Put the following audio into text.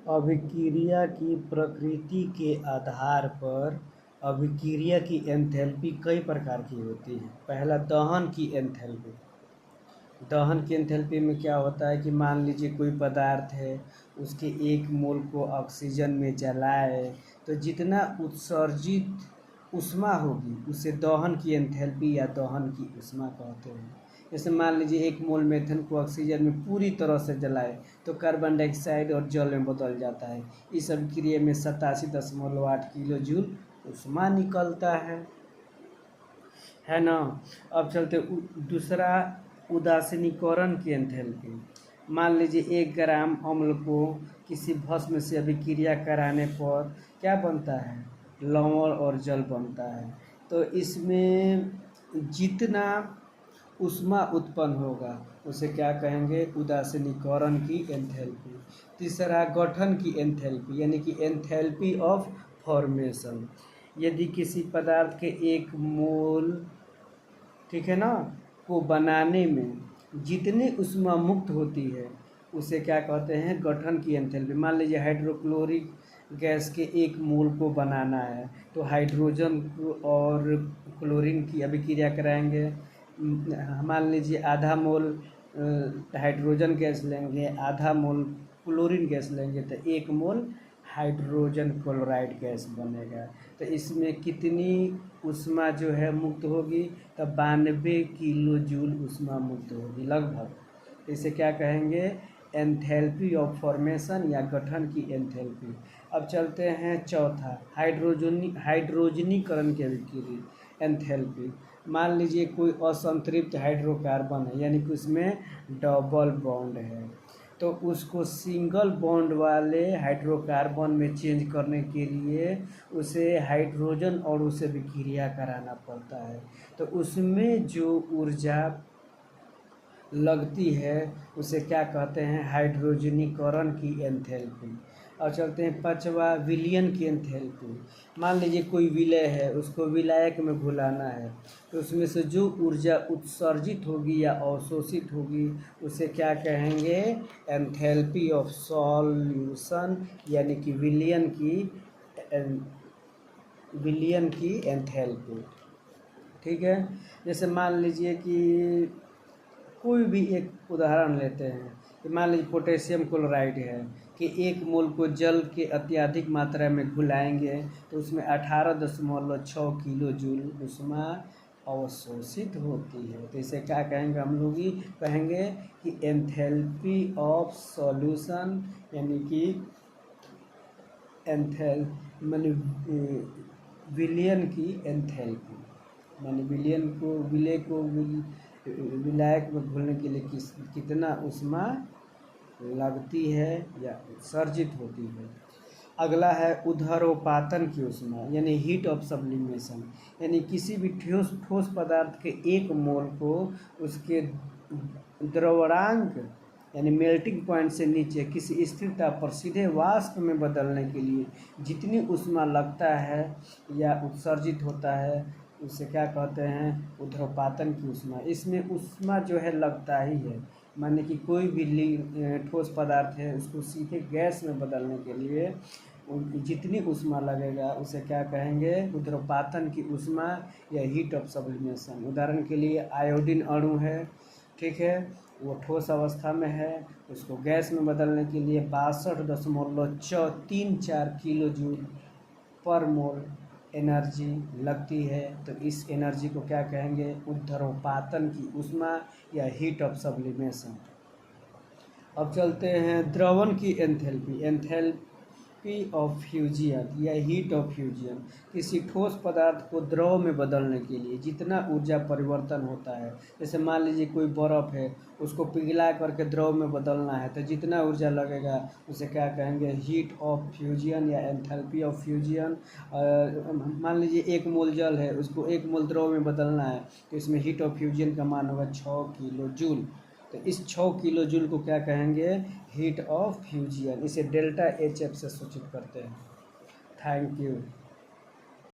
अभिक्रिया की प्रकृति के आधार पर अभिक्रिया की एंथैल्पी कई प्रकार की होती है। पहला, दहन की एंथैल्पी। दहन की एंथैल्पी में क्या होता है कि मान लीजिए कोई पदार्थ है, उसके 1 मोल को ऑक्सीजन में जलाए तो जितना उत्सर्जित ऊष्मा होगी उसे दहन की एंथैल्पी या दहन की ऊष्मा कहते हैं। जैसे मान लीजिए 1 मोल मीथेन को ऑक्सीजन में पूरी तरह से जलाए तो कार्बन डाइऑक्साइड और जल में बदल जाता है। इस अभिक्रिया में 87.8 किलो जूल ऊष्मा निकलता है ना। अब चलते दूसरा, उदासीनीकरण की एंथैल्पी। मान लीजिए 1 ग्राम अम्ल को किसी भस्म से अभिक्रिया कराने पर क्या बनता है, लवण और जल बनता है। तो इसमें जितना ऊष्मा उत्पन्न होगा उसे क्या कहेंगे, उदासीनीकरण की एंथैल्पी। तीसरा, गठन की एंथैल्पी यानी कि एंथैल्पी ऑफ फॉर्मेशन। यदि किसी पदार्थ के 1 मोल, ठीक है ना, को बनाने में जितनी ऊष्मा मुक्त होती है उसे क्या कहते हैं, गठन की एंथैल्पी। मान लीजिए हाइड्रोक्लोरिक गैस के 1 मोल को बनाना है तो हाइड्रोजन और क्लोरीन की अभिक्रिया कराएंगे। मान लीजिए आधा मोल हाइड्रोजन गैस लेंगे, आधा मोल क्लोरीन गैस लेंगे तो 1 मोल हाइड्रोजन क्लोराइड गैस बनेगा। तो इसमें कितनी ऊष्मा जो है मुक्त होगी, तो 92 किलो जूल ऊष्मा मुक्त होगी लगभग। इसे क्या कहेंगे, एंथैल्पी ऑफ फॉर्मेशन या गठन की एंथैल्पी। अब चलते हैं चौथा, हाइड्रोजनीकरण की अभिक्रिया एंथैल्पी। मान लीजिए कोई असंतृप्त हाइड्रोकार्बन है यानी कि उसमें डबल बॉन्ड है, तो उसको सिंगल बॉन्ड वाले हाइड्रोकार्बन में चेंज करने के लिए उसे हाइड्रोजन और उसे अभिक्रिया कराना पड़ता है। तो उसमें जो ऊर्जा लगती है उसे क्या कहते हैं, हाइड्रोजनीकरण की एंथैल्पी। और चलते हैं पांचवा, विलयन की एंथैल्पी। मान लीजिए कोई विलय है, उसको विलायक में घुलाना है तो उसमें से जो ऊर्जा उत्सर्जित होगी या अवशोषित होगी उसे क्या कहेंगे, एंथैल्पी ऑफ सॉल्यूशन यानी कि विलयन की एंथैल्पी। ठीक है। जैसे मान लीजिए कि कोई भी एक उदाहरण लेते हैं कि मान लीजिए पोटेशियम क्लोराइड है कि 1 मोल को जल के अत्यधिक मात्रा में घुलाएंगे तो उसमें 18.6 किलो जूल ऊष्मा अवशोषित होती है। तो इसे क्या कहेंगे, हम लोग ही कहेंगे कि एंथैल्पी ऑफ सॉल्यूशन यानी कि विलयन की एंथैल्पी। माने विलायक में घुलने के लिए कितना ऊष्मा लगती है या उत्सर्जित होती है। अगला है ऊर्ध्वपातन की ऊष्मा यानी हीट ऑफ सब्लिमेशन। यानी किसी भी ठोस पदार्थ के 1 मोल को उसके द्रवणांक यानी मेल्टिंग पॉइंट से नीचे किसी स्थिर ताप पर सीधे वाष्प में बदलने के लिए जितनी ऊष्मा लगता है या उत्सर्जित होता है उसे क्या कहते हैं, ऊर्ध्वपातन की ऊष्मा। इसमें ऊष्मा जो है लगता ही है, माने कि कोई भी ठोस पदार्थ है उसको सीधे गैस में बदलने के लिए जितनी ऊष्मा लगेगा उसे क्या कहेंगे, ऊर्ध्वपातन की ऊष्मा या हीट ऑफ सब्लिमेशन। उदाहरण के लिए आयोडीन अणु है, ठीक है, वो ठोस अवस्था में है, उसको गैस में बदलने के लिए 62.34 किलो जूल पर मोल एनर्जी लगती है। तो इस एनर्जी को क्या कहेंगे, ऊर्ध्वपातन की ऊष्मा या हीट ऑफ सब्लिमेशन। अब चलते हैं द्रवण की एंथैल्पी ऑफ फ्यूजन या हीट ऑफ फ्यूजन। किसी ठोस पदार्थ को द्रव में बदलने के लिए जितना ऊर्जा परिवर्तन होता है, जैसे मान लीजिए कोई बर्फ़ है उसको पिघला करके द्रव में बदलना है तो जितना ऊर्जा लगेगा उसे क्या कहेंगे, हीट ऑफ फ्यूजन या एंथैल्पी ऑफ फ्यूजन। मान लीजिए 1 मोल जल है, उसको 1 मोल द्रव में बदलना है तो इसमें हीट ऑफ फ्यूजन का मान होगा 6 किलो जूल। तो इस 6 किलो जूल को क्या कहेंगे, हीट ऑफ फ्यूजन। इसे डेल्टा HF से सूचित करते हैं। Thank you.